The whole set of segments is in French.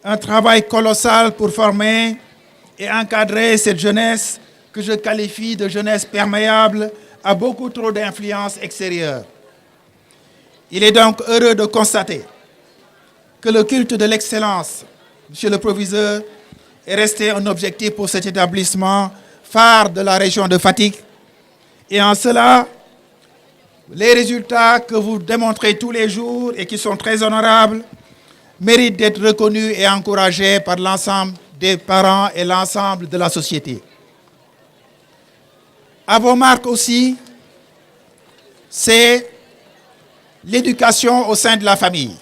un travail colossal pour former et encadrer cette jeunesse que je qualifie de jeunesse perméable à beaucoup trop d'influences extérieures. Il est donc heureux de constater que le culte de l'excellence, Monsieur le Proviseur, est resté un objectif pour cet établissement phare de la région de Fatick. Et en cela, les résultats que vous démontrez tous les jours et qui sont très honorables méritent d'être reconnus et encouragés par l'ensemble des parents et l'ensemble de la société. À vos marques aussi, c'est l'éducation au sein de la famille.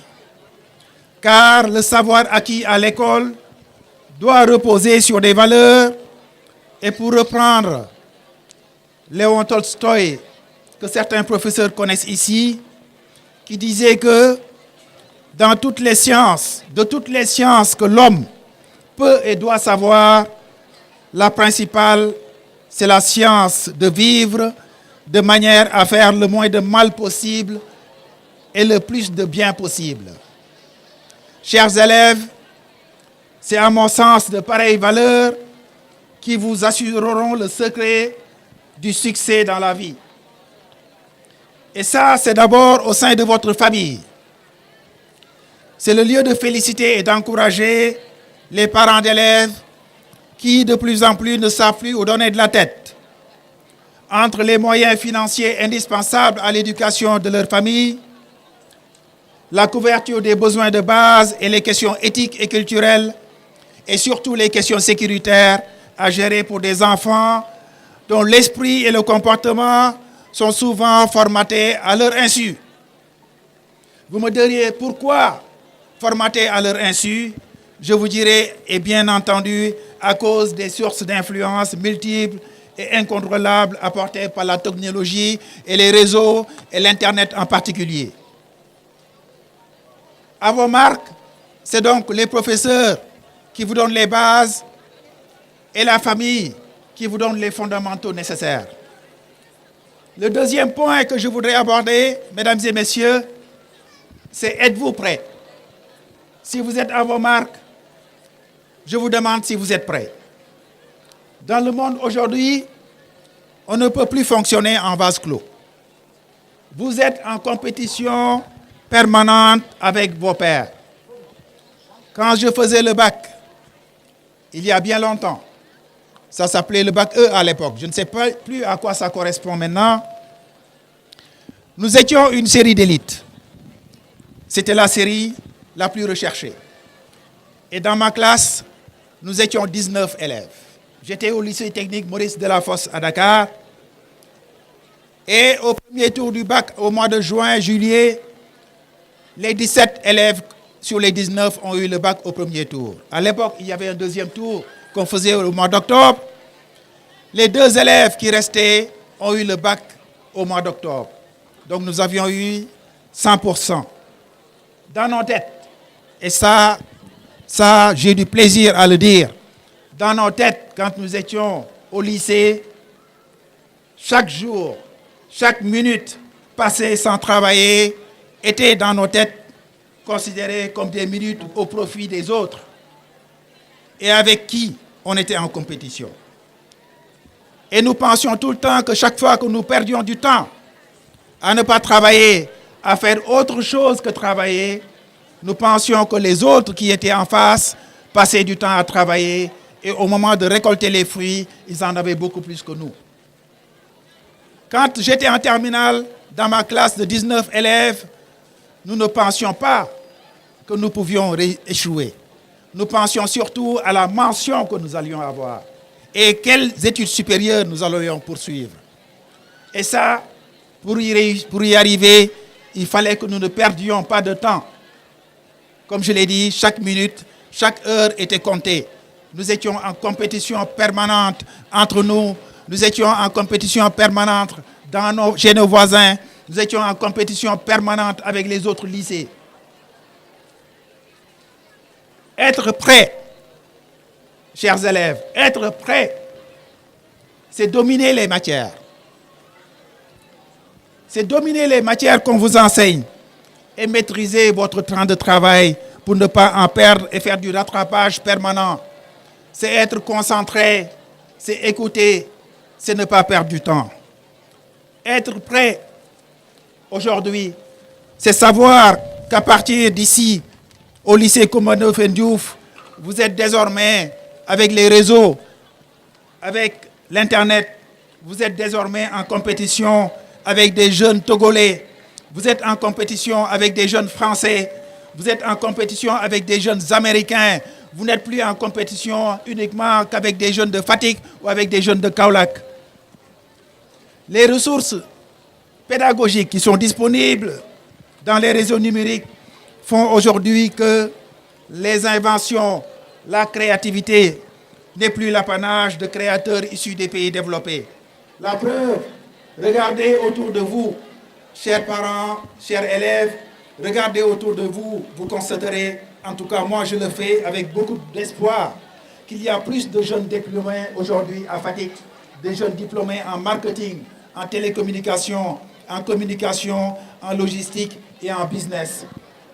Car le savoir acquis à l'école doit reposer sur des valeurs. Et pour reprendre Léon Tolstoï, que certains professeurs connaissent ici, qui disait que dans toutes les sciences, de toutes les sciences que l'homme peut et doit savoir, la principale, c'est la science de vivre de manière à faire le moins de mal possible et le plus de bien possible. Chers élèves, c'est à mon sens de pareilles valeurs qui vous assureront le secret du succès dans la vie. Et ça, c'est d'abord au sein de votre famille. C'est le lieu de féliciter et d'encourager les parents d'élèves qui, de plus en plus, ne savent plus où donner de la tête. Entre les moyens financiers indispensables à l'éducation de leur famille, la couverture des besoins de base et les questions éthiques et culturelles, et surtout les questions sécuritaires à gérer pour des enfants dont l'esprit et le comportement sont souvent formatés à leur insu. Vous me diriez pourquoi formatés à leur insu? Je vous dirai, et bien entendu, à cause des sources d'influence multiples et incontrôlables apportées par la technologie et les réseaux et l'Internet en particulier. À vos marques, c'est donc les professeurs qui vous donnent les bases et la famille qui vous donne les fondamentaux nécessaires. Le deuxième point que je voudrais aborder, mesdames et messieurs, c'est êtes-vous prêts? Si vous êtes à vos marques, je vous demande si vous êtes prêts. Dans le monde aujourd'hui, on ne peut plus fonctionner en vase clos. Vous êtes en compétition permanente avec vos pairs. Quand je faisais le bac, il y a bien longtemps, ça s'appelait le bac E à l'époque, je ne sais pas plus à quoi ça correspond maintenant, nous étions une série d'élite. C'était la série la plus recherchée. Et dans ma classe, nous étions 19 élèves. J'étais au lycée technique Maurice Delafosse à Dakar. Et au premier tour du bac, au mois de juin, juillet, les 17 élèves sur les 19 ont eu le bac au premier tour. À l'époque, il y avait un deuxième tour qu'on faisait au mois d'octobre. Les 2 élèves qui restaient ont eu le bac au mois d'octobre. Donc nous avions eu 100% dans nos têtes. Et ça, j'ai du plaisir à le dire. Dans nos têtes, quand nous étions au lycée, chaque jour, chaque minute passée sans travailler était dans nos têtes considérée comme des minutes au profit des autres. Et avec qui on était en compétition. Et nous pensions tout le temps que chaque fois que nous perdions du temps à ne pas travailler, à faire autre chose que travailler, nous pensions que les autres qui étaient en face passaient du temps à travailler et au moment de récolter les fruits, ils en avaient beaucoup plus que nous. Quand j'étais en terminale, dans ma classe de 19 élèves, nous ne pensions pas que nous pouvions échouer. Nous pensions surtout à la mention que nous allions avoir et quelles études supérieures nous allions poursuivre. Et ça, pour y arriver, il fallait que nous ne perdions pas de temps. Comme je l'ai dit, chaque minute, chaque heure était comptée. Nous étions en compétition permanente entre nous. Nous étions en compétition permanente chez nos voisins. Nous étions en compétition permanente avec les autres lycées. Être prêt, chers élèves, être prêt, c'est dominer les matières. C'est dominer les matières qu'on vous enseigne et maîtriser votre temps de travail pour ne pas en perdre et faire du rattrapage permanent. C'est être concentré, c'est écouter, c'est ne pas perdre du temps. Être prêt aujourd'hui, c'est savoir qu'à partir d'ici, au lycée Coumba Ndoffène Diouf, vous êtes désormais avec les réseaux, avec l'Internet, vous êtes désormais en compétition avec des jeunes Togolais, vous êtes en compétition avec des jeunes Français, vous êtes en compétition avec des jeunes Américains, vous n'êtes plus en compétition uniquement qu'avec des jeunes de Fatick ou avec des jeunes de Kaolack. Les ressources pédagogiques qui sont disponibles dans les réseaux numériques font aujourd'hui que les inventions, la créativité n'est plus l'apanage de créateurs issus des pays développés. La preuve, regardez autour de vous, chers parents, chers élèves, regardez autour de vous, vous constaterez, en tout cas moi je le fais avec beaucoup d'espoir, qu'il y a plus de jeunes diplômés aujourd'hui à Fatick, des jeunes diplômés en marketing, en télécommunication, en communication, en logistique et en business.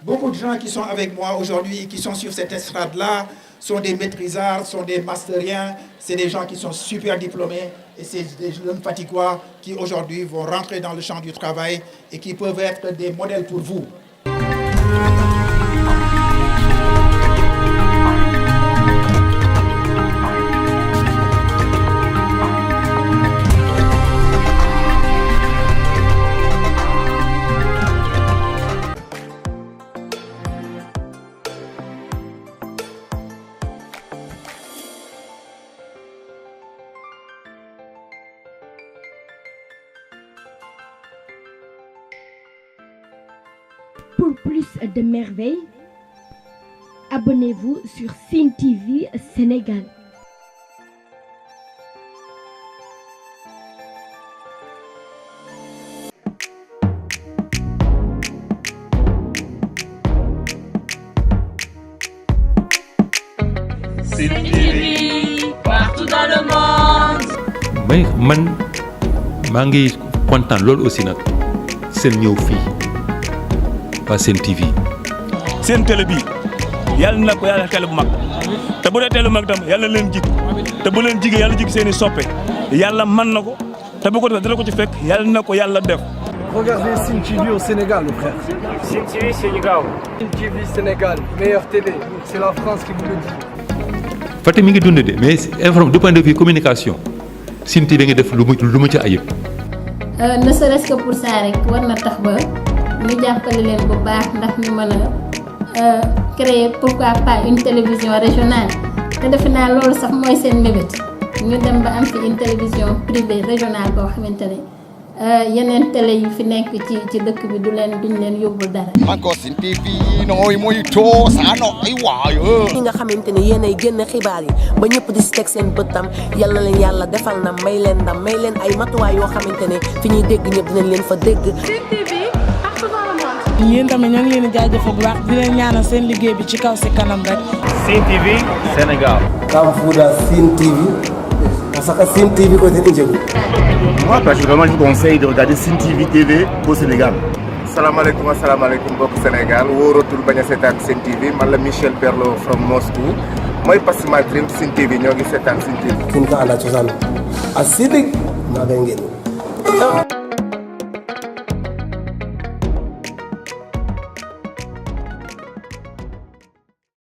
Beaucoup de gens qui sont avec moi aujourd'hui, qui sont sur cette estrade-là, sont des maîtrisards, sont des masteriens, c'est des gens qui sont super diplômés et c'est des jeunes Fatickois qui aujourd'hui vont rentrer dans le champ du travail et qui peuvent être des modèles pour vous. Pour plus de merveilles, abonnez-vous sur Sen TV Sénégal. Sen TV partout dans le monde. mais man maa ngi kontaan loolu aussi nag seen ñëw fii waa Sen TV. seen télé bi yàlla na ko yàlla télé bu mag te bu dee télé bu mag tam yàlla leen jig te bu leen jigee yàlla jig seen i soppe yàlla mën na ko te bu ko defee dina ko ci fekk yàlla na ko yàlla def. Regardez Sen TV au Sénégal, mon frère. Sen TV Sénégal. Sen TV Sénégal, meilleure télé. C'est la France qui vous le dit. Fatick mi ngi dund de mais du point de vue communication Sen TV nga def lu mu ci ayib. ne serait-ce que pour ça rek war na tax ba ñu jàppale leen bu baax ndax ñu mën a créer pourquoi pas une télévision régionale te defe naa loolu sax mooy seen mébét ñu dem ba am fi une télévision privée régionale boo xamante ne yeneen télé yu fi nekk ci dëkk bi duñ leen yóbbul dara. encore Sen TV nooy mooy too saano ay waayo ñi nga xamante ne yéenay génn xibaar yi ba ñëpp di si teg seen bëttam yal na leen yàlla defal na may leen ndam may leen ay matuwaay yoo xamante ne fi ñuy dégg ñëpp dinañ leen fa dégg. Sen TV partout dans le monde. yéen tamit ñoo ngi leen di jaajëfal bu baax di leen ñaanal seen liggéey bi ci kaw si kanam rek. Sen TV Sénégal. Kamfuda Sen TV. Parce que Sen TV côté Ndjegu. Moi personnellement je vous conseille de regarder Sen TV au Sénégal. Assalamualaikum mbokk Sénégal wóoratul bañ a seetaan Sen TV man la Michel Perlo from Moscou mooy Pass My Dream Sen TV ñoo ngi seetaan Sen TV. Kin ka ala cosaan a sidik maa ngay ngeen